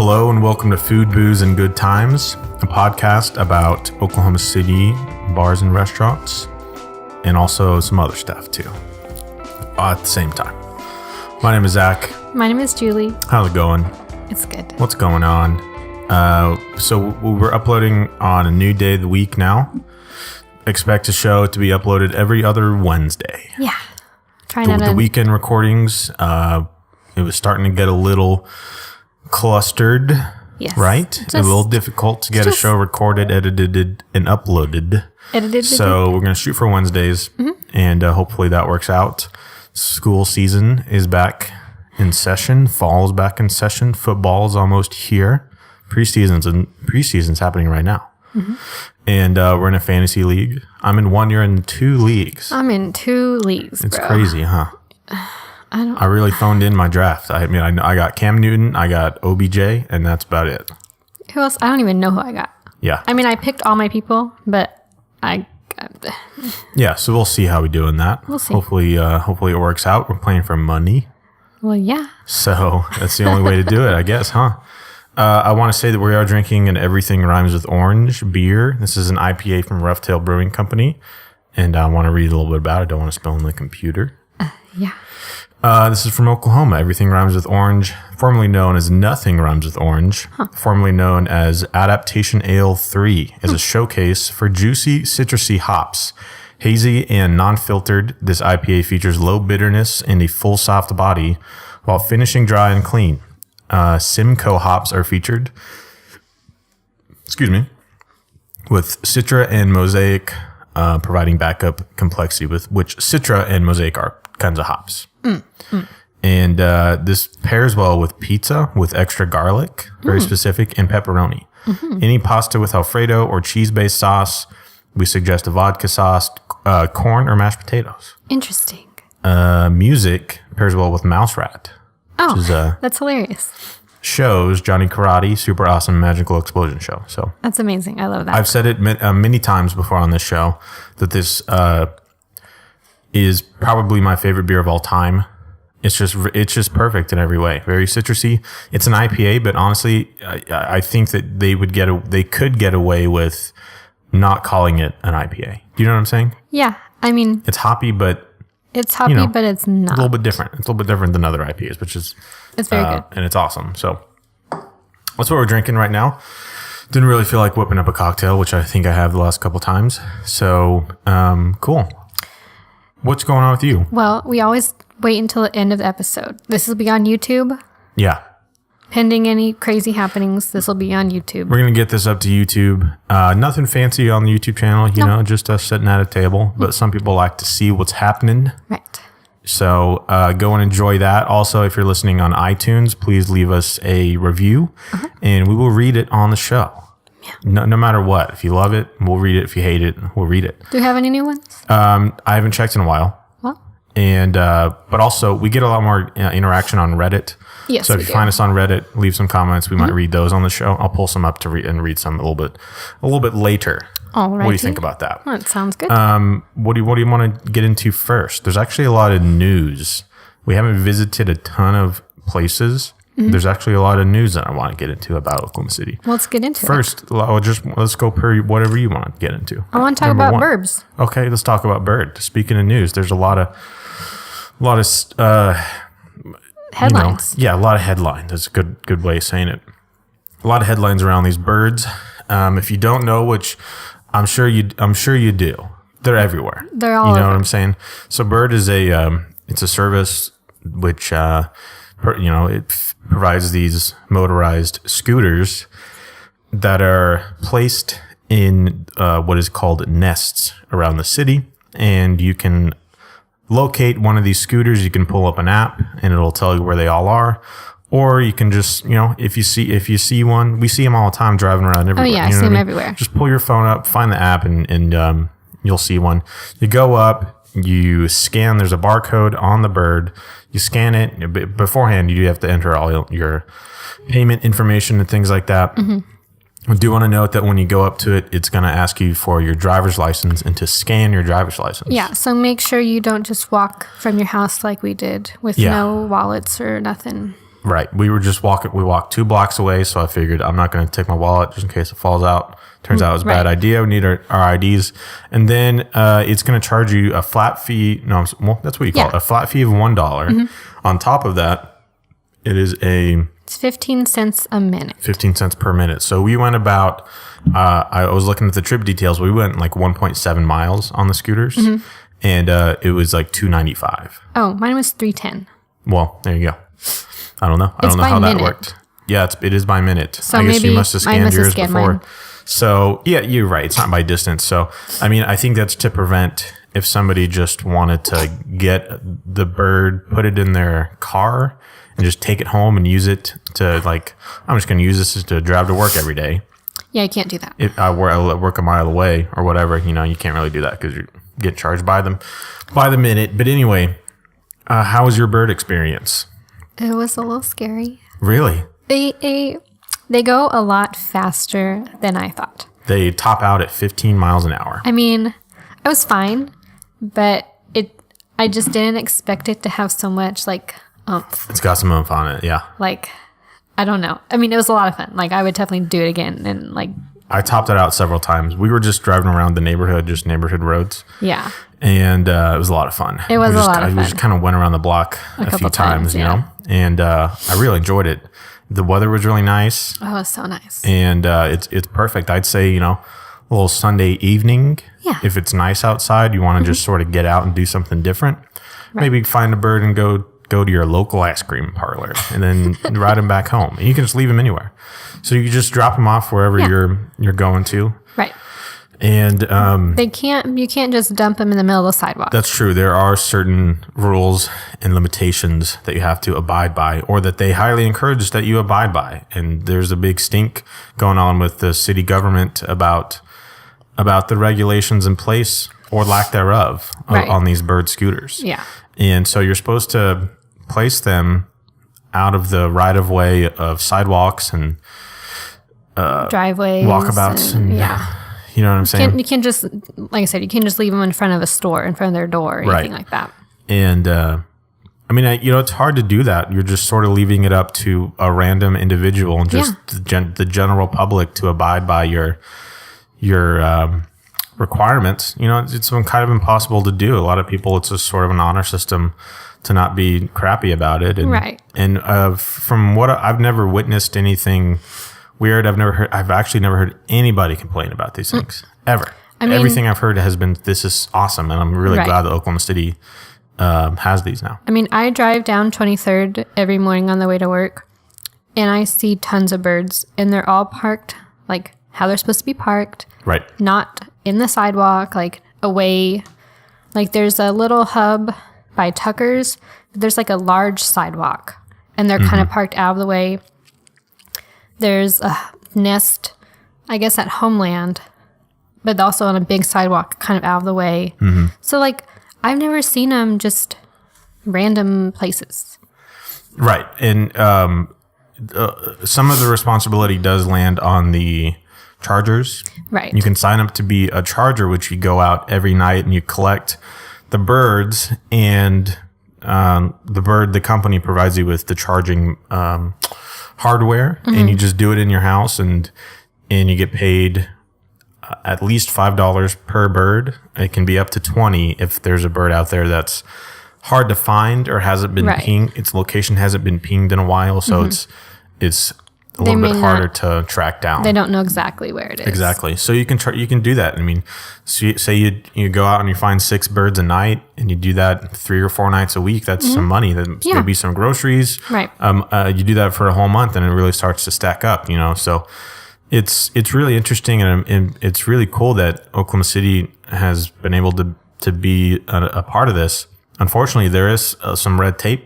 Hello and welcome to Food, Booze, and Good Times, a podcast about Oklahoma City bars and restaurants, and also some other stuff too, at the same time. My name is Zach. My name is Julie. How's it going? It's good. What's going on? So we're uploading on a new day of the week now. Expect the show to be uploaded every other Wednesday. Yeah. The weekend recordings, it was starting to get a little clustered, yes. Right? A little difficult to get a show recorded, edited, and uploaded. So we're going to shoot for Wednesdays, and hopefully that works out. School season is back in session. Fall is back in session. Football is almost here. Preseason's happening right now. And we're in a fantasy league. I'm in one. You're in two leagues. I'm in two leagues, It's bro. crazy, huh? I really phoned in my draft. I mean, I got Cam Newton, I got OBJ, and that's about it. Who else? I don't even know who I got. Yeah. I mean, I picked all my people, but Yeah, so we'll see how we do in that. We'll see. Hopefully it works out. We're playing for money. well, yeah. So that's the only way to do it, I guess, huh? I want to say that we are drinking an Everything Rhymes with Orange beer. This is an IPA from Rough Tail Brewing Company. And I want to read a little bit about it. I don't want to spill on the computer. Yeah. This is from Oklahoma. Everything Rhymes with Orange, formerly known as Nothing Rhymes with Orange, formerly known as Adaptation Ale 3, is a showcase for juicy, citrusy hops. Hazy and non-filtered, this IPA features low bitterness and a full soft body, while finishing dry and clean. Simcoe hops are featured, with Citra and Mosaic providing backup complexity, with which Citra and Mosaic are kinds of hops. And this pairs well with pizza with extra garlic, very specific, and pepperoni. Any pasta with Alfredo or cheese-based sauce, we suggest a vodka sauce, corn, or mashed potatoes. Interesting. Music pairs well with Mouse Rat. Oh, Which is, that's hilarious. Shows Johnny Karate, super awesome magical explosion show. So That's amazing. I love that. I've said it many times before on this show that this is probably my favorite beer of all time. It's just perfect in every way. Very citrusy. It's an IPA, but honestly, I think that they could get away with not calling it an IPA. Do you know what I'm saying? yeah. I mean, It's hoppy, but but it's a not. little bit different. It's a little bit different than other IPAs, which is It's very good. and it's awesome. So that's what we're drinking right now. Didn't really feel like whipping up a cocktail, which I think I have the last couple times. So cool. What's going on with you? Well, we always wait until the end of the episode. This will be on YouTube. Yeah. Pending any crazy happenings, this will be on YouTube. We're going to get this up to YouTube. Nothing fancy on the YouTube channel, you know, just us sitting at a table. But some people like to see what's happening. Right. So go and enjoy that. Also, if you're listening on iTunes, please leave us a review and we will read it on the show. Yeah. No matter what. If you love it, we'll read it. If you hate it, we'll read it. Do we have any new ones? I haven't checked in a while. Well, And but also we get a lot more interaction on Reddit. yes, So if we you do. find us on Reddit, leave some comments. We might read those on the show. I'll pull some up to read some a little bit later. All What right. do you think about that? That sounds good. What do you want to get into first? There's actually a lot of news. We haven't visited a ton of places. There's actually a lot of news that I want to get into about Oklahoma City. Let's get into it. First, let's go per whatever you want to get into. I want to talk Number about one. Burbs. Okay, let's talk about Bird. Speaking of news, there's a lot of Headlines. a lot of headlines. That's a good way of saying it. A lot of headlines around these birds. If you don't know, which I'm sure you do, they're everywhere. They're all You know over. what I'm saying? So Bird is it's a service which it provides these motorized scooters that are placed in what is called nests around the city, and you can locate one of these scooters. You can pull up an app and it'll tell you where they all are, or you can just if you see one, we see them all the time driving around everywhere. yeah, I you know see what them mean? everywhere. Just pull your phone up, find the app, and you'll see one. You go up, you scan. There's a barcode on the bird. You scan it. Beforehand, you have to enter all your payment information and things like that. I do want to note that when you go up to it, it's going to ask you for your driver's license and to scan your driver's license. Yeah, so make sure you don't just walk from your house like we did with Yeah. no wallets or nothing. Right. We were just walking. We walked 2 blocks away, so I figured I'm not going to take my wallet just in case it falls out. Turns out it was a bad idea. We need our IDs, and then it's going to charge you a flat fee. No, well, that's what you call it, a flat fee of $1. On top of that, it's 15 cents a minute. 15 cents per minute. So we went about. I was looking at the trip details. We went like 1.7 miles on the scooters, and it was like $2.95. Oh, mine was $3.10. Well, there you go. I don't know. I don't know how that worked. Yeah, it is by minute. So I guess maybe you must have scanned yours before. Mine. So yeah, you're right. It's not by distance. So I mean, I think that's to prevent if somebody just wanted to get the bird, put it in their car, and just take it home and use it to like, I'm just going to use this to drive to work every day. Yeah, you can't do that. If I work a mile away or whatever, you can't really do that because you get charged by the minute. But anyway, how was your bird experience? It was a little scary. Really? They go a lot faster than I thought. They top out at 15 miles an hour. I mean, I was fine, but I just didn't expect it to have so much like oomph. It's got some oomph on it, yeah. Like, I don't know. I mean, it was a lot of fun. Like, I would definitely do it again. And like, I topped it out several times. We were just driving around the neighborhood, just neighborhood roads. Yeah. And it was a lot of fun. It was a lot of fun. We just kind of went around the block a few times, and I really enjoyed it. The weather was really nice. Oh, it was so nice. And it's perfect. I'd say, a little Sunday evening. Yeah. If it's nice outside, you want to just sort of get out and do something different. Right. Maybe find a bird and go to your local ice cream parlor and then ride them back home. And you can just leave them anywhere. So you just drop them off wherever you're going to. Right. And you can't just dump them in the middle of the sidewalk. That's true. There are certain rules and limitations that you have to abide by, or that they highly encourage that you abide by. And there's a big stink going on with the city government about the regulations in place or lack thereof on these bird scooters. Yeah. And so you're supposed to place them out of the right of way of sidewalks and driveways, walkabouts, and you know what I'm saying? You can't just, like I said, you can't just leave them in front of a store, in front of their door, or anything like that. And I mean, it's hard to do that. You're just sort of leaving it up to a random individual and just the general public to abide by your requirements. It's kind of impossible to do. A lot of people, it's just sort of an honor system to not be crappy about it. And from what I've never witnessed anything weird. I've actually never heard anybody complain about these things ever. I mean, everything I've heard has been, this is awesome. And I'm really glad that Oklahoma City has these now. I mean, I drive down 23rd every morning on the way to work and I see tons of birds and they're all parked like how they're supposed to be parked. Right. Not in the sidewalk, like away. Like there's a little hub by Tucker's. There's like a large sidewalk and they're kind of parked out of the way. There's a nest, I guess, at Homeland, but also on a big sidewalk kind of out of the way. So, like, I've never seen them just random places. Right. And some of the responsibility does land on the chargers. Right. You can sign up to be a charger, which you go out every night and you collect the birds, and the company provides you with the charging hardware, and you just do it in your house, and you get paid at least $5 per bird. It can be up to 20 if there's a bird out there that's hard to find or hasn't been pinged. Its location hasn't been pinged in a while, so it's a little bit harder to track down. They don't know exactly where it is. Exactly. So you can do that. I mean, say you go out and you find 6 birds a night, and you do that 3 or 4 nights a week. That's some money. That's maybe some groceries. Right. You do that for a whole month, and it really starts to stack up. So it's really interesting, and it's really cool that Oklahoma City has been able to be a part of this. Unfortunately, there is some red tape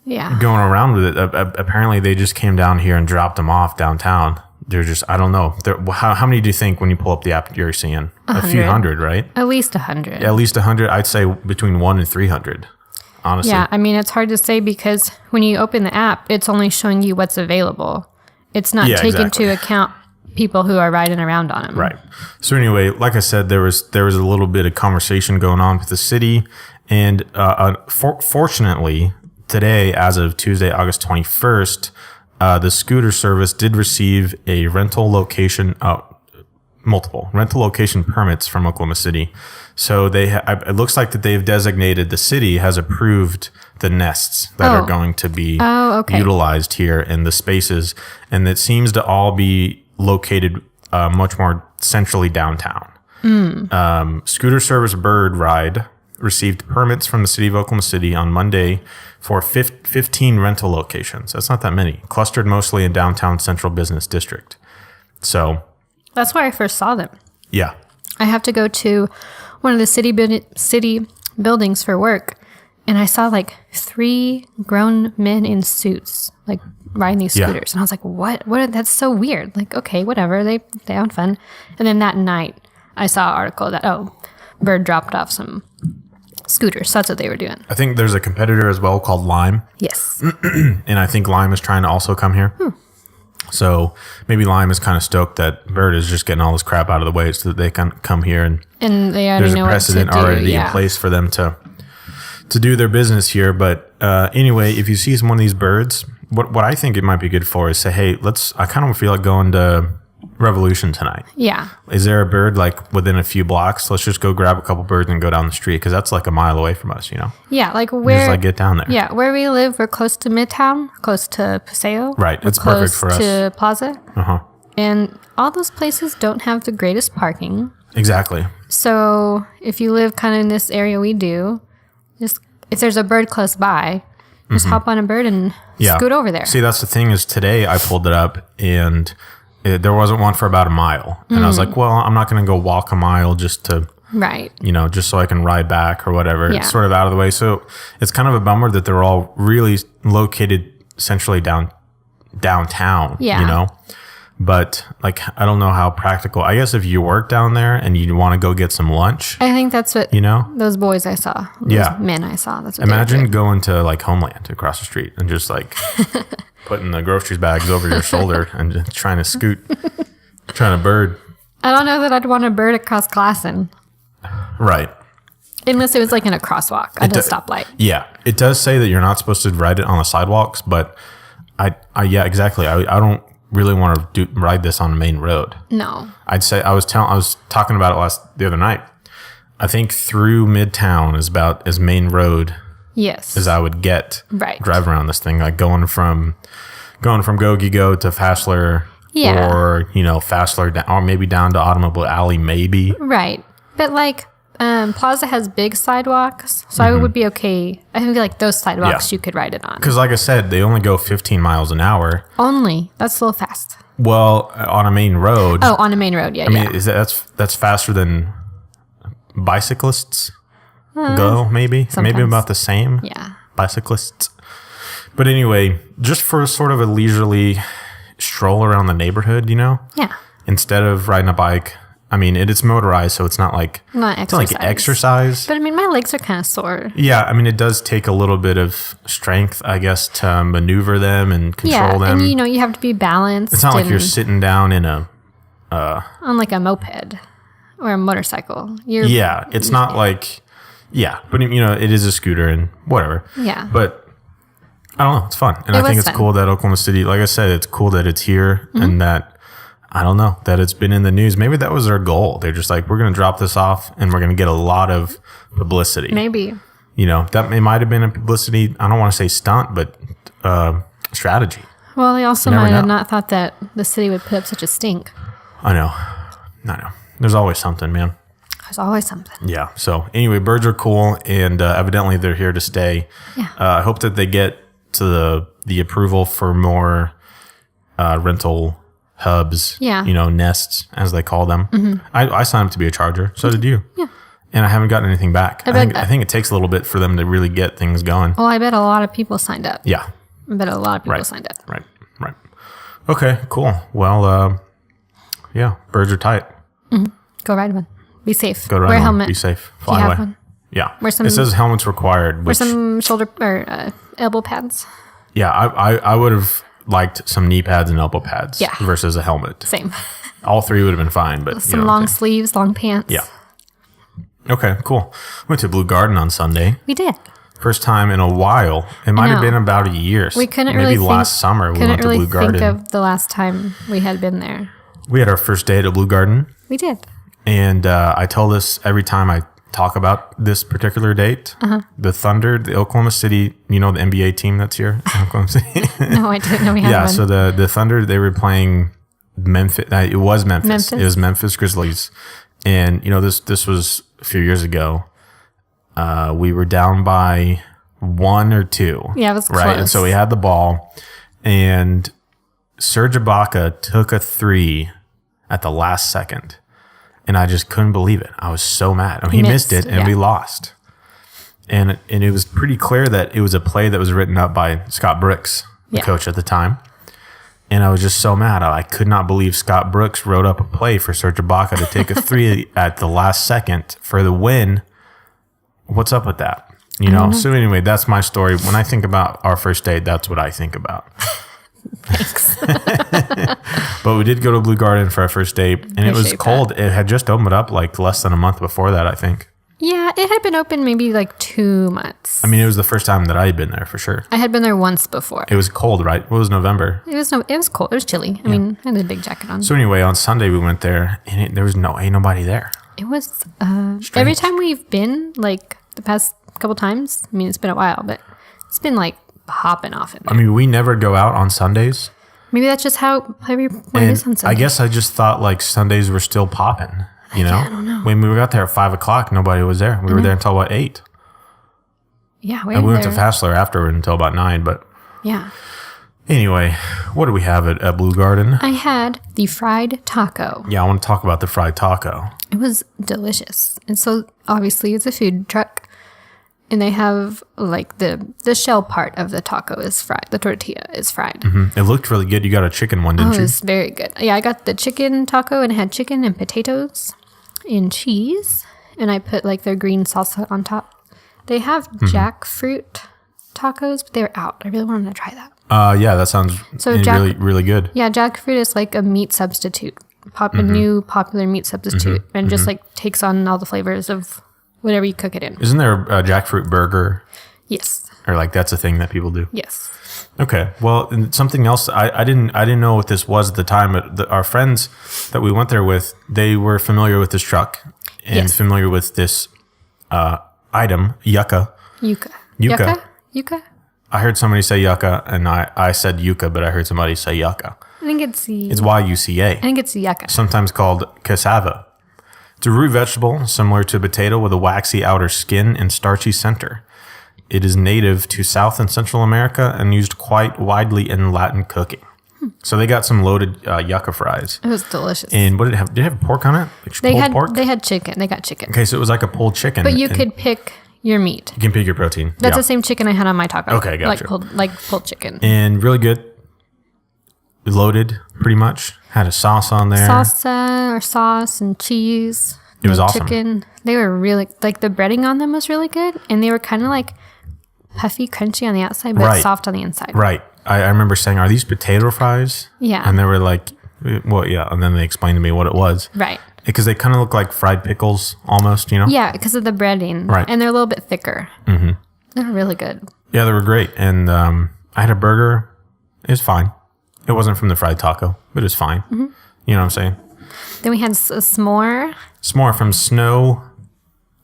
going around with it. Apparently, they just came down here and dropped them off downtown. They're just, I don't know. How many do you think when you pull up the app you're seeing? 100. A few hundred, right? At least 100. At least 100. I'd say between 1 and 300, honestly. Yeah, I mean, it's hard to say because when you open the app, it's only showing you what's available. It's not taking into account people who are riding around on them. Right. So anyway, like I said, there was a little bit of conversation going on with the city, and fortunately, today, as of Tuesday, August 21st, the scooter service did receive a multiple rental location permits from Oklahoma City. So it looks like that they've designated, the city has approved the nests that are going to be utilized here in the spaces. And it seems to all be located much more centrally downtown. Scooter service Bird Ride received permits from the city of Oklahoma City on Monday for 15 rental locations. That's not that many, clustered mostly in downtown central business district. So that's where I first saw them. Yeah. I have to go to one of the city buildings for work, and I saw like 3 grown men in suits, like riding these scooters. And I was like, what? That's so weird. Like, okay, whatever. They had fun. And then that night I saw an article that, Bird dropped off some scooters. So that's what they were doing. I think there's a competitor as well called Lime. Yes. And I think Lime is trying to also come here. So maybe Lime is kind of stoked that Bird is just getting all this crap out of the way so that they can come here, and they already there's know a precedent what to do. already in place for them to do their business here. But anyway, if you see one of these birds, what I think it might be good for is say, hey, I kind of feel like going to Revolution tonight. Yeah. Is there a bird like within a few blocks? Let's just go grab a couple birds and go down the street, because that's like a mile away from us, you know? Yeah, like where... Just like get down there. Yeah, where we live, we're close to Midtown, close to Paseo. Right, it's perfect for us. Close to Plaza. Uh-huh. And all those places don't have the greatest parking. Exactly. So if you live kind of in this area we do, just if there's a bird close by, just hop on a bird and scoot over there. See, that's the thing is today I pulled it up and there wasn't one for about a mile. And I was like, well, I'm not going to go walk a mile just to, just so I can ride back or whatever. Yeah. It's sort of out of the way. So it's kind of a bummer that they're all really located centrally downtown, you know? But like, I don't know how practical. I guess if you work down there and you want to go get some lunch, I think that's what those boys I saw, men I saw. That's what imagine going to like Homeland across the street and just like putting the groceries bags over your shoulder and just trying to bird. I don't know that I'd want to bird across Glasson. Right. Unless it was like in a crosswalk at a stoplight. Yeah, it does say that you're not supposed to ride it on the sidewalks, but exactly. I don't really want to ride this on a main road. No. I'd say I was talking about it the other night. I think through Midtown is about as main road as I would get. Right. Drive around this thing, like going from Go-Gi-Go to Fassler, or Fassler down, or maybe down to Automobile Alley, maybe. Right, but like Plaza has big sidewalks, so I would be okay. I think like those sidewalks you could ride it on. Because like I said, they only go 15 miles an hour. Only? That's a little fast. Well, on a main road. Oh, on a main road, I mean, that's faster than bicyclists go, maybe? Sometimes. Maybe about the same. Yeah. Bicyclists. But anyway, just for sort of a leisurely stroll around the neighborhood, Yeah. Instead of riding a bike. I mean, it's motorized, so it's not like exercise. But I mean, my legs are kind of sore. Yeah, I mean, it does take a little bit of strength, I guess, to maneuver them and control them. And you have to be balanced. It's not like you're sitting down in a on like a moped or a motorcycle. It's not like but it is a scooter and whatever. Yeah, but I don't know, it's fun, and I think it's cool that Oklahoma City. Like I said, it's cool that it's here and that. I don't know, that it's been in the news. Maybe that was their goal. They're just like, we're going to drop this off and we're going to get a lot of publicity. Maybe. That it might have been a publicity, I don't want to say stunt, but strategy. Well, they also might have not thought that the city would put up such a stink. I know. There's always something, man. There's always something. Yeah. So anyway, birds are cool, and evidently they're here to stay. Yeah. I hope that they get to the approval for more rental hubs, nests, as they call them. Mm-hmm. I signed up to be a charger. So did you. Yeah. And I haven't gotten anything back. I think it takes a little bit for them to really get things going. Well, I bet a lot of people signed up. Yeah. I bet a lot of people signed up. Right. Okay, cool. Well, birds are tight. Mm-hmm. Go ride one. Be safe. Go ride Wear a one. helmet. Be safe. Fly away. One. Yeah. It says helmets required. Wear some shoulder or elbow pads. Yeah, I would have liked some knee pads and elbow pads versus a helmet. Same. All three would have been fine, but some long sleeves, long pants. Yeah. Okay, cool. Went to Blue Garden on Sunday. We did. First time in a while. It might have know. been about a year. We couldn't Maybe really last summer we couldn't went to really Blue Garden. think of the last time we had been there. We had our first date at Blue Garden. We did. And I tell this every time I talk about this particular date. The Thunder, the Oklahoma City, the NBA team that's here in Oklahoma City. No, I didn't know we had Yeah, one. so the Thunder, they were playing Memphis. It was Memphis. It was Memphis Grizzlies. And, this was a few years ago. We were down by 1 or 2. Yeah, it was right? close. And so we had the ball, and Serge Ibaka took a 3 at the last second. And I just couldn't believe it. I was so mad. He missed it, and we lost. And it was pretty clear that it was a play that was written up by Scott Brooks, the coach at the time. And I was just so mad. I could not believe Scott Brooks wrote up a play for Serge Ibaka to take a 3 at the last second for the win. What's up with that? So anyway, that's my story. When I think about our first date, that's what I think about. Thanks. But we did go to Blue Garden for our first date, and it was Appreciate cold. It had just opened up like less than a month before that, I think. Yeah, it had been open maybe like 2 months. I mean, it was the first time that I had been there for sure. I had been there once before. It was cold, right? It was November. It was cold. It was chilly. I mean, I had a big jacket on. So anyway, on Sunday we went there, and there was ain't nobody there. It was every time we've been, like the past couple times. I mean, it's been a while, but it's been like popping off in there. I mean, we never go out on Sundays. Maybe that's just how everyone is on I Sunday. guess I just thought like Sundays were still popping. I don't know. When we got there at 5 o'clock, nobody was there. We were there until about 8. Yeah, And we went to Fassler afterward until about 9. But yeah. anyway, what do we have at Blue Garden? I had the fried taco. Yeah, I want to talk about the fried taco. It was delicious. And so obviously it's a food truck. And they have like the shell part of the taco is fried. The tortilla is fried. It looked really good. You got a chicken one, didn't It you? was very good. Yeah, I got the chicken taco and it had chicken and potatoes and cheese. And I put like their green salsa on top. They have jackfruit tacos, but they're out. I really wanted to try that. Yeah, that sounds really, really good. Yeah, jackfruit is like a meat substitute. A new popular meat substitute. And just like takes on all the flavors of whatever you cook it in. Isn't there a jackfruit burger? Yes. Or like that's a thing that people do? Yes. Okay. Well, and something else, I didn't know what this was at the time, but our friends that we went there with, they were familiar with this truck and familiar with this item, yucca. Yucca. Yucca. Yucca? I heard somebody say yucca, and I said yucca, but I heard somebody say yucca. I think it's the... It's Y-U-C-A. I think it's the yucca. Sometimes called cassava. It's a root vegetable similar to a potato with a waxy outer skin and starchy center. It is native to South and Central America and used quite widely in Latin cooking. So they got some loaded yucca fries. It was delicious. And what did it have? Did it have pork on it? Like pulled pork? They had chicken. They got chicken. Okay, so it was like a pulled chicken. But you could pick your meat. You can pick your protein. That's the same chicken I had on my taco. Okay, gotcha. Like pulled chicken. And really good. Loaded, pretty much. Had a sauce on there. Salsa or sauce and cheese. It was awesome. Chicken. They were really, like the breading on them was really good. And they were kind of like puffy, crunchy on the outside, but soft on the inside. Right. I remember saying, are these potato fries? Yeah. And they were like, well, yeah. And then they explained to me what it was. Right. Because they kind of look like fried pickles almost, Yeah, because of the breading. Right. And they're a little bit thicker. Mm-hmm. They're really good. Yeah, they were great. And I had a burger. It was fine. It wasn't from the fried taco, but it was fine. Mm-hmm. You know what I'm saying? Then we had a s'more. S'more from Snow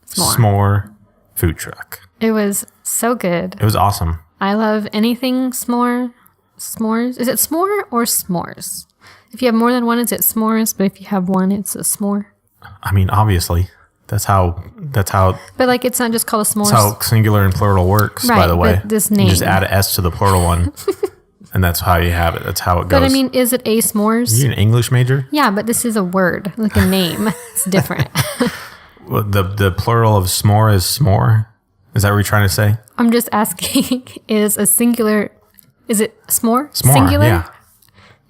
S'more Food Truck. It was so good. It was awesome. I love anything s'more. S'mores. Is it s'more or s'mores? If you have more than one, is it s'mores? But if you have one, it's a s'more. I mean, obviously, that's how. But like, it's not just called a s'mores. That's how singular and plural works. Right, by the way, but this name. You just add an S to the plural one, and that's how you have it. That's how it goes. But I mean, is it a s'mores? Are you an English major? Yeah, but this is a word, like a name. It's different. Well, the plural of s'more is s'more. Is that what you're trying to say? I'm just asking, is a singular, is it s'more? S'more, Singular? yeah.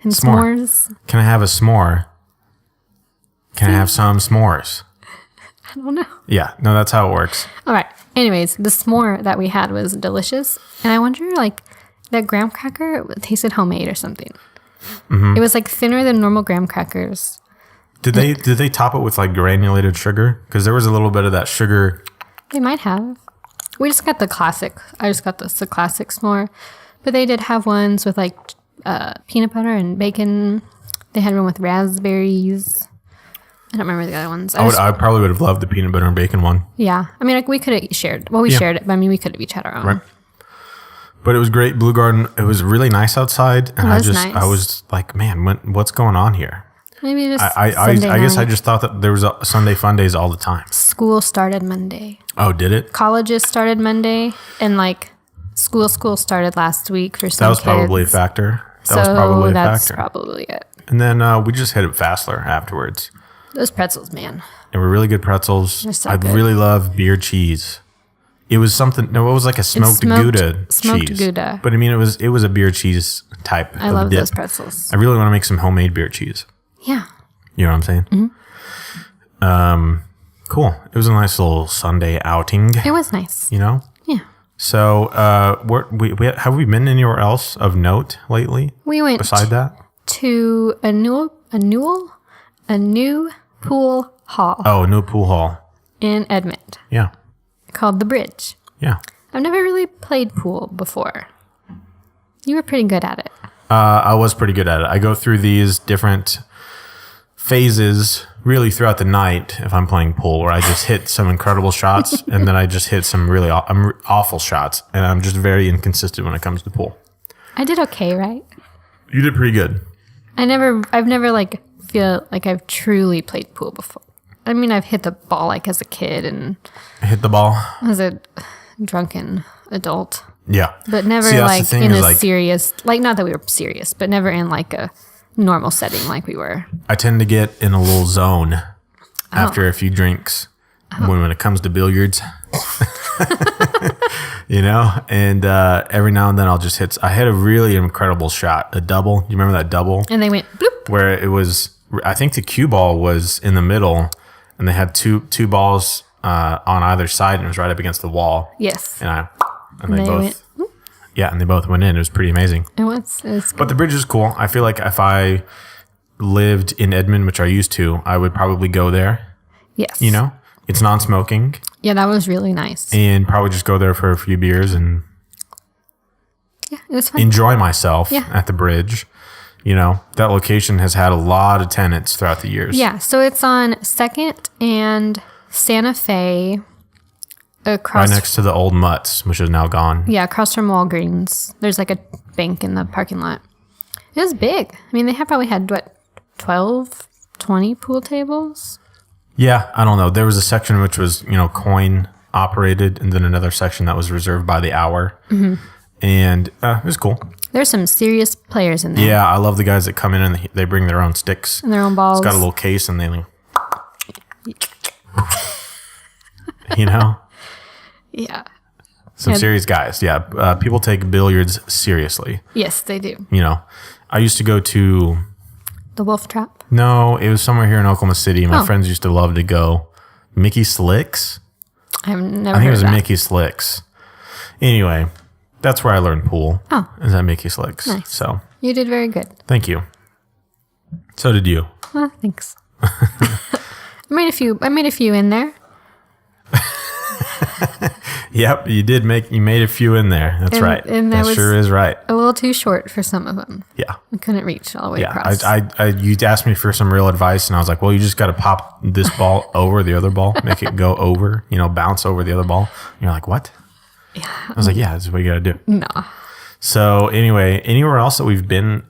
And S'more. s'mores? Can I have a s'more? Can I have some s'mores? I don't know. Yeah, no, that's how it works. All right. Anyways, the s'more that we had was delicious. And I wonder, like, that graham cracker tasted homemade or something. Mm-hmm. It was, like, thinner than normal graham crackers. Did they top it with, like, granulated sugar? Because there was a little bit of that sugar. They might have. We just got the classic. I just got the classic s'more. But they did have ones with like peanut butter and bacon. They had one with raspberries. I don't remember the other ones. I probably would have loved the peanut butter and bacon one. Yeah. I mean, like we could have shared. Well, we shared it, but I mean, we could have each had our own. Right. But it was great. Blue Garden, it was really nice outside. And It was nice. I was like, man, what's going on here? Maybe just I guess I night. just thought that there was Sunday fun days all the time. School started Monday. Oh, did it? Colleges started Monday, and like school started last week for some That was kids. probably a factor. That's probably it. And then we just hit up Fassler afterwards. Those pretzels, man. They were really good pretzels. They're so I good. really love beer cheese. It was something. No, it was like a smoked Gouda smoked cheese. Gouda. But I mean, it was a beer cheese type. I of love dip. those pretzels. I really want to make some homemade beer cheese. Yeah. You know what I'm saying? Mm-hmm. Cool. It was a nice little Sunday outing. It was nice. You know. Yeah. So, have we been anywhere else of note lately? We went Beside that? to a new pool hall Oh, new pool hall. in Edmond Yeah. called The Bridge. Yeah. I've never really played pool before. You were pretty good at it. I was pretty good at it. I go through these different phases really throughout the night if I'm playing pool, where I just hit some incredible shots and then I just hit some really awful shots, and I'm just very inconsistent when it comes to pool. I did okay, right? You did pretty good. I've never like feel like I've truly played pool before. I mean, I've hit the ball like as a kid and Hit the ball. as a drunken adult, Yeah. but never See, that's the like thing in is, a like, serious, like not that we were serious, but never in like a normal setting like we were. I tend to get in a little zone after a few drinks when it comes to billiards. You know, and every now and then I'll just hit. I had a really incredible shot, a double. You remember that double? And they went bloop. Where it was, I think the cue ball was in the middle, and they had two balls on either side, and it was right up against the wall. Yes, And they they both, went. Whoop. yeah, and they both went in. It was pretty amazing. It was But the bridge is cool. I feel like if I lived in Edmond, which I used to, I would probably go there. yes. You know, it's non-smoking, Yeah, that was really nice. and probably just go there for a few beers and Yeah, it was fun. enjoy myself Yeah. at the bridge. You know, that location has had a lot of tenants throughout the years. Yeah, so it's on 2nd and Santa Fe, across Right next to the old Mutts, which is now gone. yeah, across from Walgreens. There's like a bank in the parking lot. It was big. I mean, they probably had 12, 20 pool tables. Yeah, I don't know. There was a section which was, coin operated, and then another section that was reserved by the hour. Mm-hmm. And it was cool. There's some serious players in there. Yeah, I love the guys that come in and they bring their own sticks. And their own balls. It's got a little case and they like, you know, Yeah. some Yeah. serious guys. Yeah, people take billiards seriously. Yes, they do. You know, I used to go to, The Wolf Trap. no, it was somewhere here in Oklahoma City. My Oh. friends used to love to go. Mickey Slicks? I've never I think heard it was of that. Mickey Slicks. Anyway, that's where I learned pool. Oh. Is at Mickey Slicks. Nice. So You did very good. thank you. So did you. Well, thanks. I made a few in there. Yep, you made a few in there. That's And- right. and that that was- sure is right. A little too short for some of them. Yeah. I couldn't reach all the way Yeah. across. You asked me for some real advice, and I was like, well, you just got to pop this ball over the other ball, make it go over, bounce over the other ball. And you're like, what? yeah. I was like, yeah, this is what you got to do. No. So anyway, anywhere else that we've been,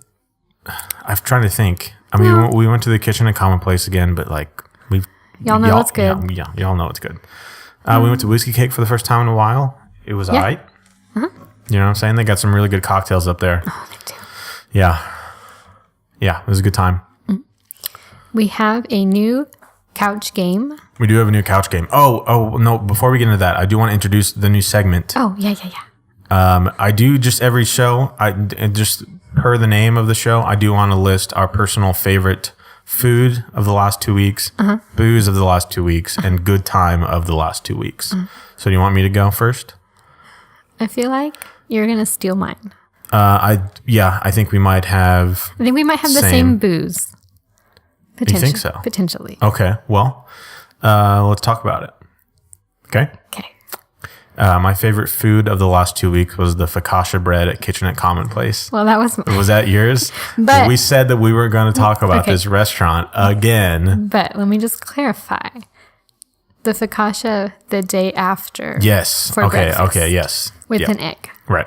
I'm trying to think. I mean, No. we went to the Kitchen and Commonplace again, but like Y'all know what's good. Yeah, y'all know it's good. We went to Whiskey Cake for the first time in a while. It was Yeah. alright. You know what I'm saying? They got some really good cocktails up there. Oh, they do. Yeah. Yeah, it was a good time. We have a new couch game. We do have a new couch game. Oh, no, before we get into that, I do want to introduce the new segment. Oh, yeah. I do just every show, just per the name of the show, I do want to list our personal favorite food of the last 2 weeks, booze of the last 2 weeks, and good time of the last 2 weeks. So do you want me to go first? I feel like you're going to steal mine. I think we might have. I think we might have the Same. same booze. You think so? Potentially. Okay, well, let's talk about it. Okay. Okay. My favorite food of the last 2 weeks was the focaccia bread at Kitchenette Commonplace. Well, that was. Was that yours? But we said that we were going to talk about this restaurant again. But let me just clarify. The focaccia the day after. Yes. For breakfast. Okay. Yes. With Yeah. an egg. Right.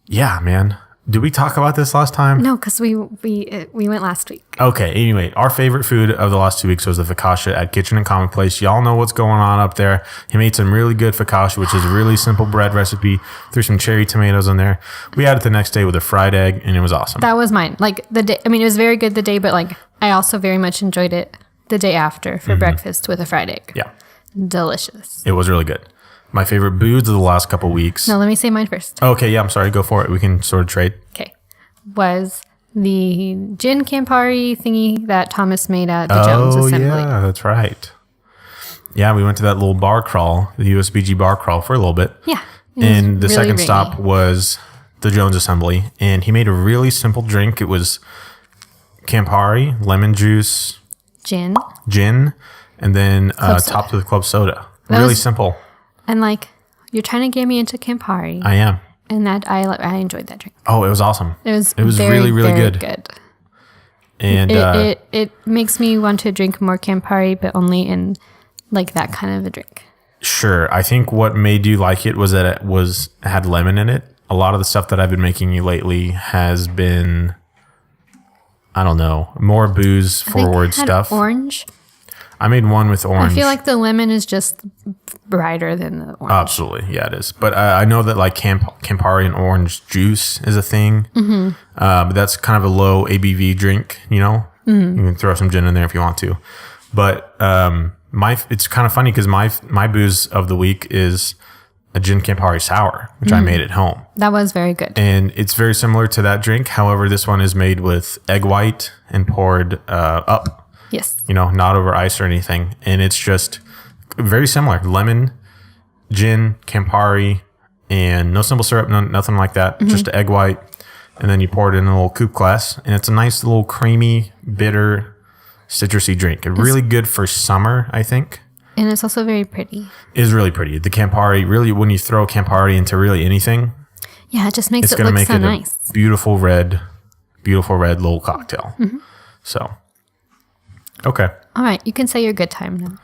Yeah, man. Did we talk about this last time? No, because we went last week. Okay. Anyway, our favorite food of the last 2 weeks was the focaccia at Kitchen and Commonplace. Y'all know what's going on up there. He made some really good focaccia, which is a really simple bread recipe. Threw some cherry tomatoes in there. We had it the next day with a fried egg, and it was awesome. That was mine. Like the day. I mean, it was very good the day, but like I also very much enjoyed it the day after for breakfast with a fried egg. Yeah. Delicious. It was really good. My favorite booze of the last couple weeks. No, let me say mine first. Okay. Yeah. I'm sorry. Go for it. We can sort of trade. Okay. Was the gin Campari thingy that Thomas made at the Jones Assembly. Yeah, that's right. Yeah, we went to that little bar crawl, the USBG bar crawl for a little bit. Yeah. And the really second rainy. stop was the Jones Assembly. And he made a really simple drink. It was Campari, lemon juice, Gin. gin, and then Club soda. topped with club soda. That Really was- simple. And like, you're trying to get me into Campari. I am. And that I enjoyed that drink. Oh, it was awesome. It was really, very, really very good. And It makes me want to drink more Campari, but only in like that kind of a drink. sure, I think what made you like it was that it had lemon in it. A lot of the stuff that I've been making you lately has been, I don't know, more booze I think forward it had stuff. Orange. I made one with orange. I feel like the lemon is just brighter than the orange. Absolutely, yeah, it is. But I know that like Campari and orange juice is a thing. Mm-hmm. But that's kind of a low ABV drink. You know, you can throw some gin in there if you want to. But it's kind of funny because my booze of the week is a gin Campari sour, which I made at home, That was very good. and it's very similar to that drink. However, this one is made with egg white and poured up. Yes. You know, not over ice or anything. And it's just very similar. Lemon, gin, Campari, and no simple syrup, nothing like that. Just egg white. And then you pour it in a little coupe glass. And it's a nice little creamy, bitter, citrusy drink. Really good for summer, I think. And it's also very pretty. It is really pretty. The Campari, really, when you throw Campari into really anything, Yeah, it just makes it's it going to look make so it nice. a beautiful red little cocktail. So, okay. All right, you can say your good time now.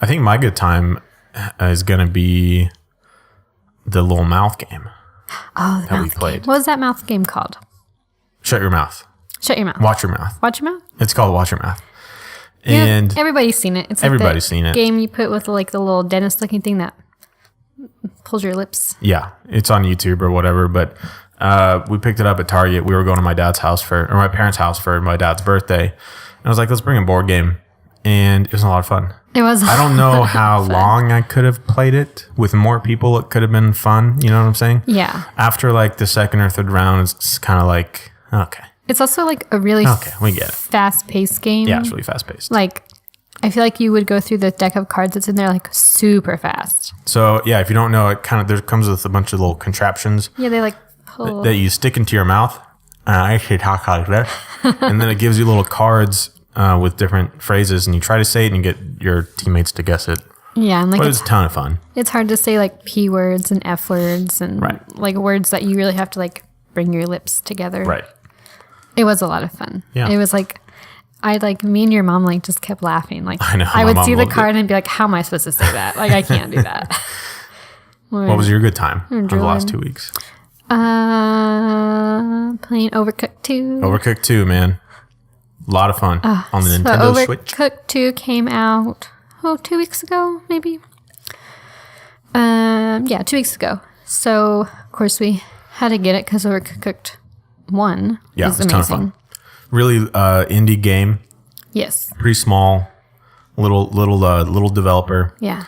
I think my good time is going to be the little mouth game Oh, the that we mouth played. game. What was that mouth game called? Shut your mouth. Shut your mouth. Watch your mouth. Watch your mouth. It's called Watch Your Mouth. Yeah, And everybody's seen it. It's like everybody's the seen it. game you put with like the little dentist looking thing that pulls your lips. yeah, it's on YouTube or whatever. But we picked it up at Target. We were going to my parents' house for my dad's birthday. And I was like, let's bring a board game. And it was a lot of fun. It was. I don't know how long I could have played it. With more people, it could have been fun. You know what I'm saying? Yeah. After like the second or third round, it's kind of like, okay. It's also like a really We get it. fast-paced game. Yeah, it's really fast paced. Like, I feel like you would go through the deck of cards that's in there like super fast. So yeah, if you don't know, it comes with a bunch of little contraptions Yeah, they like pull. that you stick into your mouth. I actually talk like that, and then it gives you little cards with different phrases, and you try to say it and you get your teammates to guess it. Yeah, and like But it's a ton of fun. it's hard to say like P words and F words and Right. like words that you really have to like bring your lips together. Right. It was a lot of fun. Yeah. It was like me and your mom like just kept laughing. Like I know, I my would mom see the loved card and be like, how am I supposed to say that? Like I can't do that. What was your good time of the last drooling. 2 weeks? Playing Overcooked 2. Overcooked 2, man. A lot of fun on the Nintendo Switch. Overcooked 2 came out 2 weeks ago, maybe. 2 weeks ago. So of course we had to get it because Overcooked 1 Yeah, is it's a ton of amazing. fun. Really indie game, Yes. pretty small, little developer, Yeah.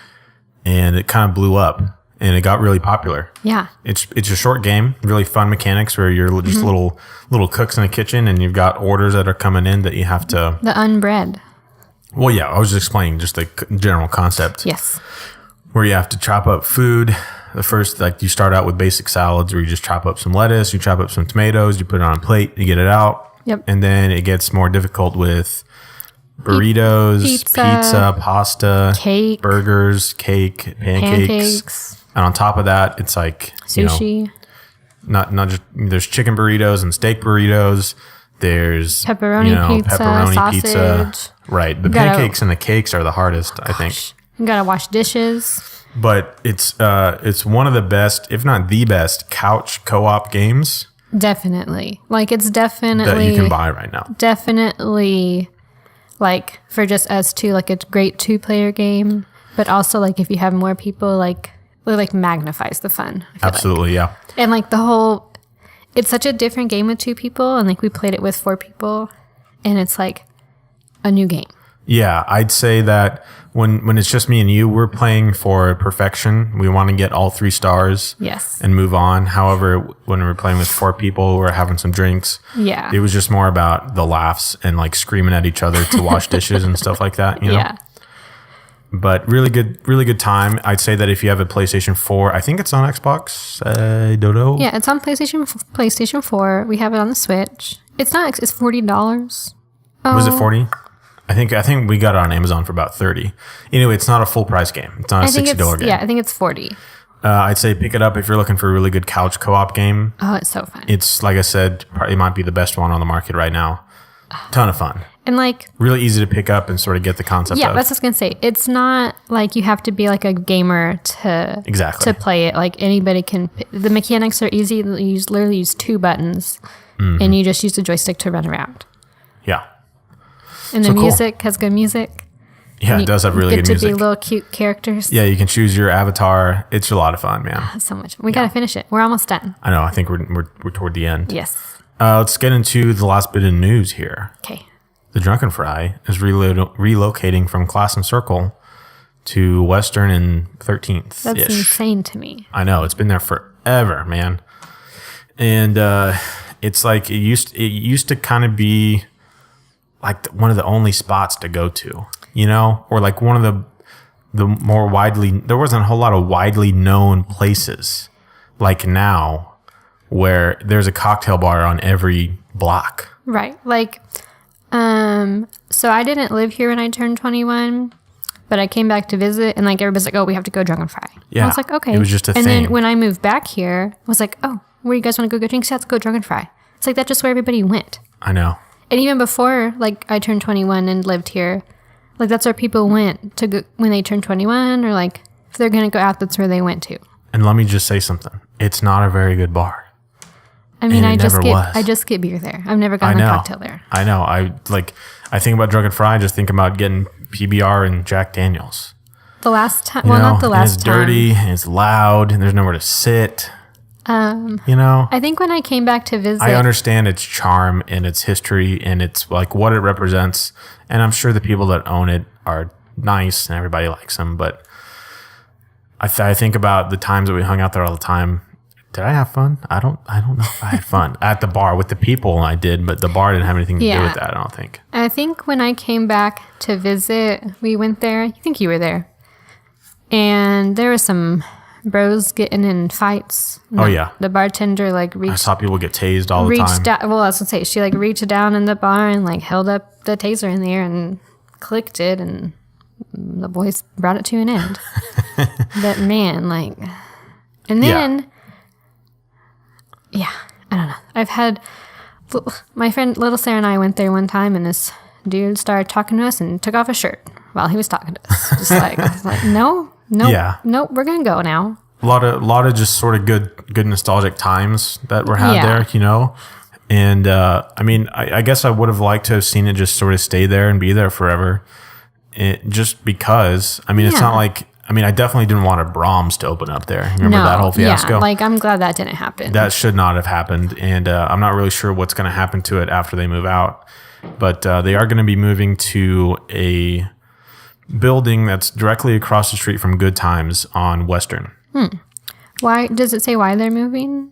and it kind of blew up and it got really popular. Yeah. It's a short game, really fun mechanics where you're just Mm-hmm. little cooks in a kitchen and you've got orders that are coming in that you have to. The unbread. Well, yeah, I was just explaining just the general concept Yes. where you have to chop up food. The first, like you start out with basic salads where you just chop up some lettuce, you chop up some tomatoes, you put it on a plate, you get it out. Yep. And then it gets more difficult with burritos, Pizza, pizza, pasta, Cake. burgers, cake, pancakes. And on top of that, it's like Sushi. Not just there's chicken burritos and steak burritos. There's Pepperoni pizza, sausage. Right. The pancakes and the cakes are the hardest, I think. You gotta wash dishes. But it's one of the best, if not the best, couch co-op games. Definitely. Like, it's definitely that you can buy right now. Definitely, like, for just us two, like, a great 2-player game. But also, like, if you have more people, like, it, like, magnifies the fun. Absolutely, yeah. And, like, the whole, it's such a different game with 2 people. And, like, we played it with 4 people. And it's, like, a new game. Yeah, I'd say that when it's just me and you, we're playing for perfection. We want to get all 3 stars. Yes. And move on. However, when we're playing with 4 people, we're having some drinks. Yeah. It was just more about the laughs and like screaming at each other to wash dishes and stuff like that. You know? Yeah. But really good time. I'd say that if you have a PlayStation 4, I think it's on Xbox. I don't know. Yeah, it's on PlayStation 4. We have it on the Switch. It's $40. Was it 40? I think we got it on Amazon for about 30. Anyway, it's not a full price game. It's not a $60 game. Yeah, I think it's 40. I'd say pick it up if you're looking for a really good couch co-op game. Oh, it's so fun. It's, like I said, it might be the best one on the market right now. Ton of fun. And like, really easy to pick up and sort of get the concept of. Yeah, that's what I was going to say. It's not like you have to be like a gamer to play it. Like, anybody can. The mechanics are easy. You literally use 2 buttons and you just use the joystick to run around. Yeah. And the music has good music. Yeah, it does have really good music. Get to be little cute characters. Yeah, you can choose your avatar. It's a lot of fun, man. That's so much. We got to finish it. We're almost done. I know. I think we're toward the end. Yes. Let's get into the last bit of news here. Okay. The Drunken Fry is relocating from Class and Circle to Western and 13th. That's insane to me. I know. It's been there forever, man. And it's like it used to kind of be like one of the only spots to go to, you know, or like one of the more widely, there wasn't a whole lot of widely known places like now where there's a cocktail bar on every block. Right. Like, so I didn't live here when I turned 21, but I came back to visit and like everybody's like, oh, we have to go Drunken Fry. Yeah. I was like, okay. It was just a thing. thing. And then when I moved back here, I was like, oh, where you guys want to go drinks? Yeah, let's go Drunken Fry. It's like, that's just where everybody went. I know. And even before, like, I turned 21 and lived here, like, that's where people went to go when they turned 21, or, like, if they're going to go out, that's where they went to. And let me just say something. It's not a very good bar. I mean, I just get beer there. I've never gotten a cocktail there. I know. I think about Drunken Fry, I just think about getting PBR and Jack Daniels. The last time, not the last time. It's dirty, and it's loud, and there's nowhere to sit. You know, I think when I came back to visit, I understand its charm and its history and it's like what it represents, and I'm sure the people that own it are nice and everybody likes them. But I think about the times that we hung out there all the time. Did I have fun? I don't know if I had fun at the bar with the people. I did, but the bar didn't have anything to do with that. I don't think. I think when I came back to visit, we went there. I think you were there, and there was some bros getting in fights. Oh yeah, the bartender like reached. I saw people get tased all the time. Well, I was gonna say she like reached down in the bar and like held up the taser in the air and clicked it, and the boys brought it to an end. But man, like, and then, yeah, I don't know. I've had my friend Little Sarah and I went there one time, and this dude started talking to us and took off his shirt while he was talking to us. Just like no. Nope, we're gonna go now. A lot of just sort of good nostalgic times that were had there, you know. And I mean, I guess I would have liked to have seen it just sort of stay there and be there forever. Just because, I mean, it's not like, I mean, I definitely didn't want a Brahms to open up there. Remember that whole fiasco? Yeah, like I'm glad that didn't happen. That should not have happened, and I'm not really sure what's going to happen to it after they move out. But they are going to be moving to a building that's directly across the street from Good Times on Western. Why does it say why they're moving?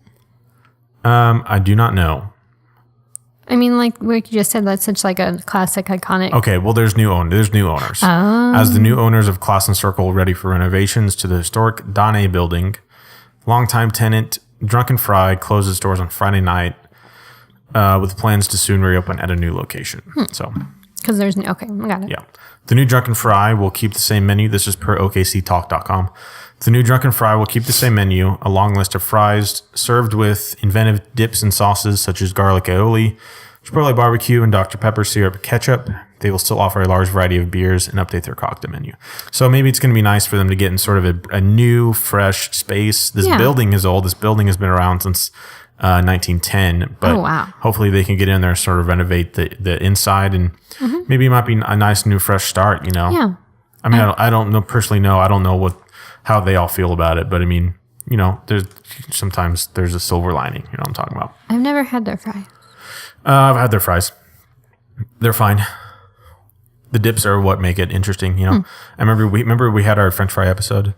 I do not know. I mean, like you just said, that's such like a classic, iconic. Okay, well, there's new owners. As the new owners of Class and Circle ready for renovations to the historic Dane building, longtime tenant Drunken Fry closes its doors on Friday night with plans to soon reopen at a new location. So, because there's okay, I got it. Yeah. The new Drunken Fry will keep the same menu. This is per OKCTalk.com. The new Drunken Fry will keep the same menu, a long list of fries served with inventive dips and sauces such as garlic aioli, Chipotle barbecue, and Dr. Pepper syrup ketchup. They will still offer a large variety of beers and update their cocktail menu. So maybe it's going to be nice for them to get in sort of a new, fresh space. This building is old. This building has been around since 1910. But hopefully they can get in there and sort of renovate the inside. And maybe it might be a nice, new, fresh start, you know? Yeah. I mean, I don't know personally. I don't know how they all feel about it. But I mean, you know, sometimes there's a silver lining. You know what I'm talking about? I've never had their fry. I've had their fries. They're fine. The dips are what make it interesting, you know. I remember we had our French fry episode.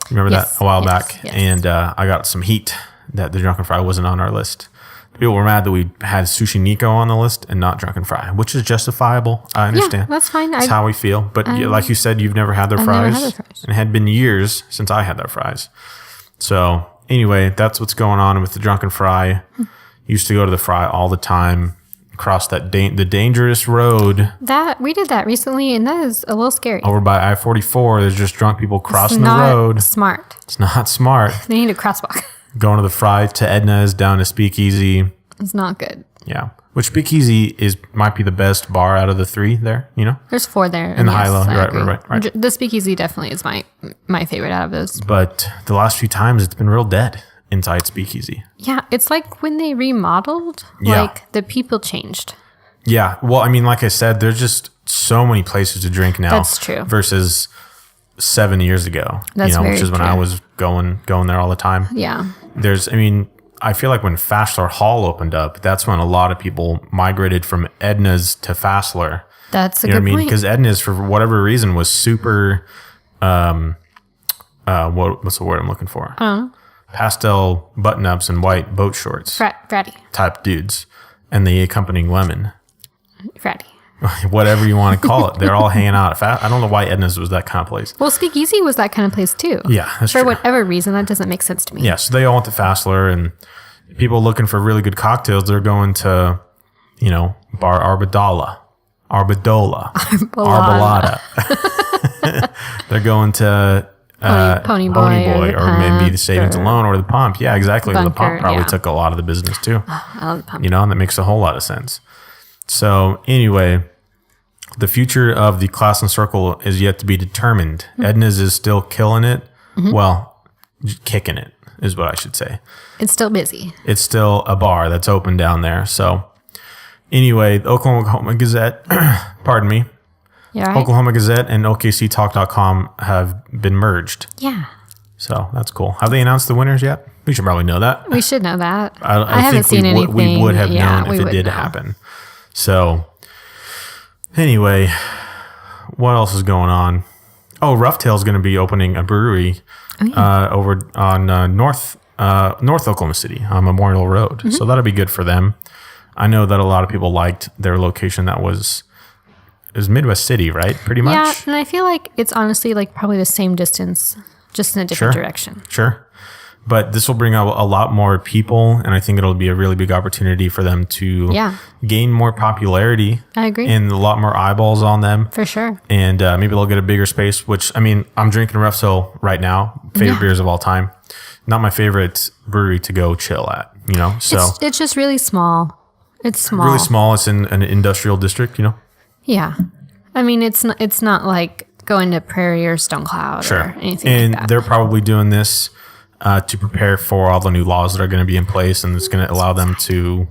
Remember that a while back, and I got some heat that the Drunken Fry wasn't on our list. People were mad that we had Sushi Nico on the list and not Drunken Fry, which is justifiable. I understand. Yeah, that's fine. That's how we feel. But like you said, you've never had their fries. Never had their fries. And it had been years since I had their fries. So anyway, that's what's going on with the Drunken Fry. Used to go to the Fry all the time. Across that the dangerous road. That we did that recently, and that is a little scary. Over by I-44, there's just drunk people crossing the road. Smart. It's not smart. They need a crosswalk. Going to the Fry to Edna's, down to Speakeasy. It's not good. Yeah, which Speakeasy might be the best bar out of the three there. You know, there's 4 there, and the High-Low. Right. The Speakeasy definitely is my favorite out of those. But the last few times, it's been real dead inside Speakeasy. Yeah, it's like when they remodeled, like the people changed. Yeah, well, I mean, like I said, there's just so many places to drink now. That's true. Versus 7 years ago, That's which is when I was going there all the time. Yeah. I feel like when Fassler Hall opened up, that's when a lot of people migrated from Edna's to Fassler. That's a good point. Because Edna's, for whatever reason, was super, what's the word I'm looking for? Pastel button-ups and white boat shorts. Fratty. Type dudes. And the accompanying lemon. Fratty. Whatever you want to call it. They're all hanging out. I don't know why Edna's was that kind of place. Well, Speakeasy was that kind of place too. Yeah, that's true. For whatever reason, that doesn't make sense to me. Yeah, so they all went to Fassler, and people looking for really good cocktails, they're going to, Bar Arbadola. Arbolada. They're going to Pony Boy or maybe the Savings Alone or the Pump. Yeah, exactly. Bunker, the Pump probably took a lot of the business too. I love the Pump. And that makes a whole lot of sense. So anyway, the future of the Class and Circle is yet to be determined. Edna's is still killing it. Well, kicking it is what I should say. It's still busy. It's still a bar that's open down there. So anyway, the Oklahoma Gazette, pardon me, right? Oklahoma Gazette and OKCTalk.com have been merged. Yeah. So that's cool. Have they announced the winners yet? We should probably know that. We should know that. I haven't seen anything. We would have known if it did happen. So anyway, what else is going on? Oh, Rough Tail's going to be opening a brewery over on North Oklahoma City on Memorial Road. So that'll be good for them. I know that a lot of people liked their location. It was Midwest City, right? Pretty much. Yeah, and I feel like it's honestly like probably the same distance, just in a different direction. Sure. But this will bring out a lot more people, and I think it'll be a really big opportunity for them to gain more popularity. I agree. And a lot more eyeballs on them. For sure. And maybe they'll get a bigger space, which, I mean, I'm drinking Rough Tail right now. Favorite beers of all time. Not my favorite brewery to go chill at, So it's just really small. It's small. Really small. It's in an industrial district, Yeah. I mean, it's not like going to Prairie or Stone Cloud or anything like that. And they're probably doing this to prepare for all the new laws that are going to be in place, and it's going to allow them to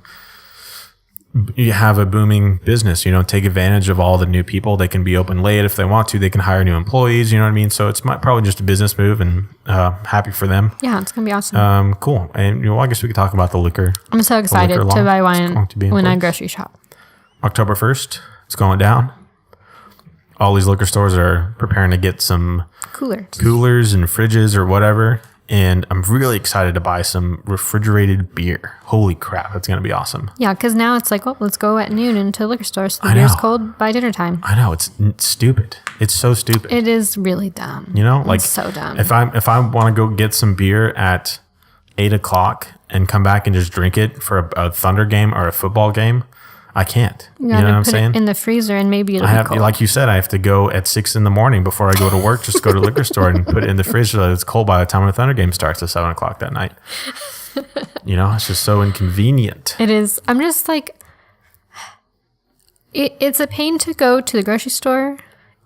have a booming business, take advantage of all the new people. They can be open late if they want to. They can hire new employees, you know what I mean? So it's probably just a business move, and happy for them. Yeah, it's going to be awesome. Cool. And I guess we could talk about the liquor. I'm so excited to buy wine when I grocery shop. October 1st, it's going down. All these liquor stores are preparing to get some coolers and fridges or whatever. And I'm really excited to buy some refrigerated beer. Holy crap, that's going to be awesome. Yeah, because now it's like, let's go at noon into a liquor store so the beer's cold by dinner time. I know, it's stupid. It's so stupid. It is really dumb. It's so dumb. If I want to go get some beer at 8 o'clock and come back and just drink it for a Thunder game or a football game, I can't. You You gotta know what I'm put saying? it in the freezer and maybe it'll I be have, cold. like you said, I have to go at 6 a.m. before I go to work. Just go to the liquor store and put it in the fridge so that it's cold by the time the Thunder game starts at 7:00 that night. It's just so inconvenient. It is. I'm just like, it's a pain to go to the grocery store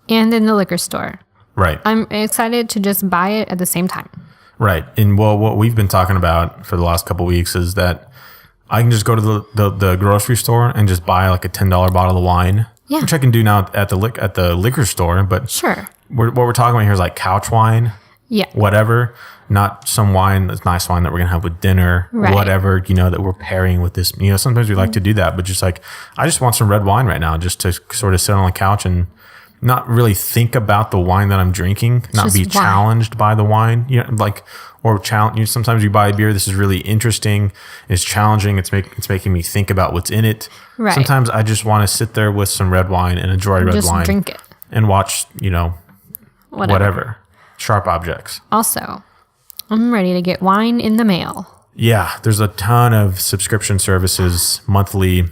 and in the liquor store. Right. I'm excited to just buy it at the same time. Right. And well, what we've been talking about for the last couple of weeks is that I can just go to the grocery store and just buy like a $10 bottle of wine, Yeah. which I can do now at the liquor store. But Sure. what we're talking about here is like couch wine, Yeah. whatever, not some wine that's nice wine that we're going to have with dinner, Right. whatever, that we're pairing with this. Sometimes we like to do that, but just like, I just want some red wine right now just to sort of sit on the couch and not really think about the wine that I'm drinking, not just be wine. challenged by the wine, or challenge. Sometimes you buy a beer. This is really interesting. It's challenging. It's making me think about what's in it. Right. Sometimes I just want to sit there with some red wine and enjoy red Just wine drink it. and watch, Whatever. whatever, sharp objects. Also, I'm ready to get wine in the mail. Yeah, there's a ton of subscription services, monthly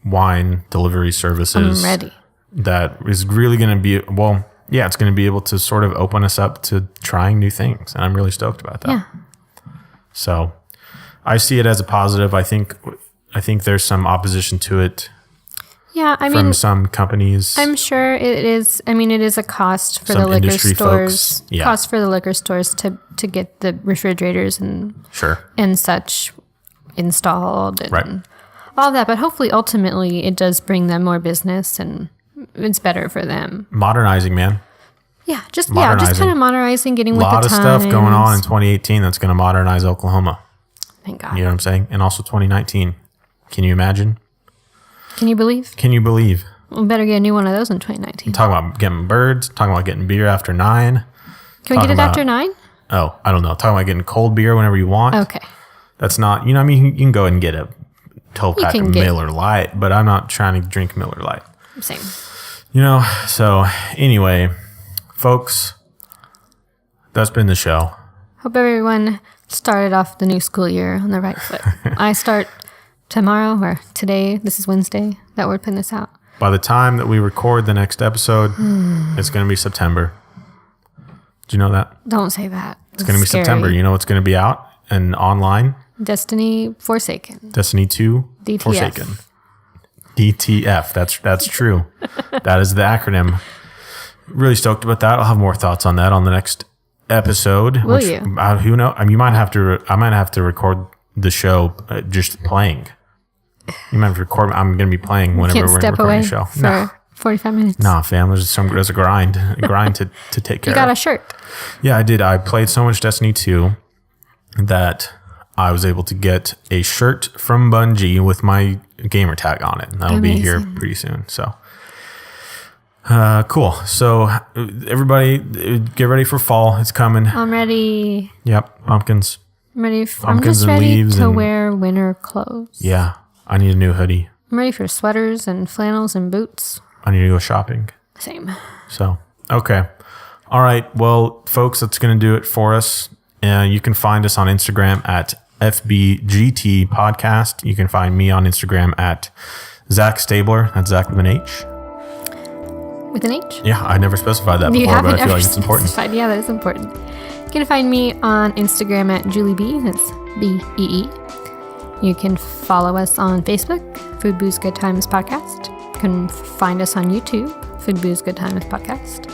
wine delivery services. I'm ready. That is really going to be, it's going to be able to sort of open us up to trying new things. And I'm really stoked about that. Yeah. So I see it as a positive. I think there's some opposition to it Yeah, I from mean, some companies. I'm sure it is. I mean, it is a cost for Some the liquor industry stores. folks, yeah. Cost for the liquor stores to get the refrigerators Sure. and such installed and Right. all that. But hopefully, ultimately, it does bring them more business and it's better for them. Modernizing, man. Just Modernizing. kind of modernizing, getting A with the lot of times. stuff going on in 2018 that's going to modernize Oklahoma. Thank God. You know what I'm saying? And also 2019. Can you imagine? Can you believe? Can you believe? We better get a new one of those in 2019. Talking about getting birds, talking about getting beer after 9. Can we get it talking after 9? Oh, I don't know. Talking about getting cold beer whenever you want. Okay. That's not, you can go and get a 12-pack can of get- Miller Lite, but I'm not trying to drink Miller Lite. Same. So anyway, folks, that's been the show. Hope everyone started off the new school year on the right foot. I start tomorrow or today. This is Wednesday that we're putting this out. By the time that we record the next episode, it's going to be September. Do you know that? Don't say that. It's going to be September. You know what's going to be out and online? Destiny Forsaken. Destiny 2 DTF. Forsaken. DTF. That's true. That is the acronym. Really stoked about that. I'll have more thoughts on that on the next episode. Will you? Who knows? I might have to record the show just playing. You might have to record. I'm going to be playing whenever Can't we're step recording away the show. for 45 minutes. Nah, fam. There's a grind to take care You got of. a shirt. Yeah, I did. I played so much Destiny 2 that I was able to get a shirt from Bungie with my gamer tag on it. And that'll be here Amazing. pretty soon. So, cool. So, everybody, get ready for fall. It's coming. I'm ready. Yep, pumpkins. I'm ready. I'm Pumpkins just and ready leaves to and- wear winter clothes. Yeah, I need a new hoodie. I'm ready for sweaters and flannels and boots. I need to go shopping. Same. So, okay. All right. Well, folks, that's going to do it for us. You can find us on Instagram at FBGT Podcast. You can find me on Instagram at Zach Stabler. That's Zach with an H. With an H? Yeah, I never specified that You before, but haven't I feel ever like it's important. specified. Yeah, that is important. You can find me on Instagram at Julie B. That's BEE. You can follow us on Facebook, Food Booze Good Times Podcast. You can find us on YouTube, Food Booze Good Times Podcast.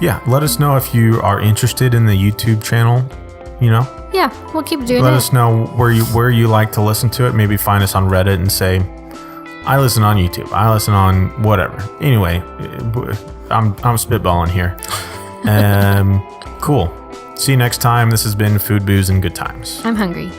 Yeah, let us know if you are interested in the YouTube channel. Yeah, we'll keep doing Let it. us know where you like to listen to it. Maybe find us on Reddit and say, I listen on YouTube. I listen on whatever. Anyway, I'm spitballing here. Cool. See you next time. This has been Food, Booze, and Good Times. I'm hungry.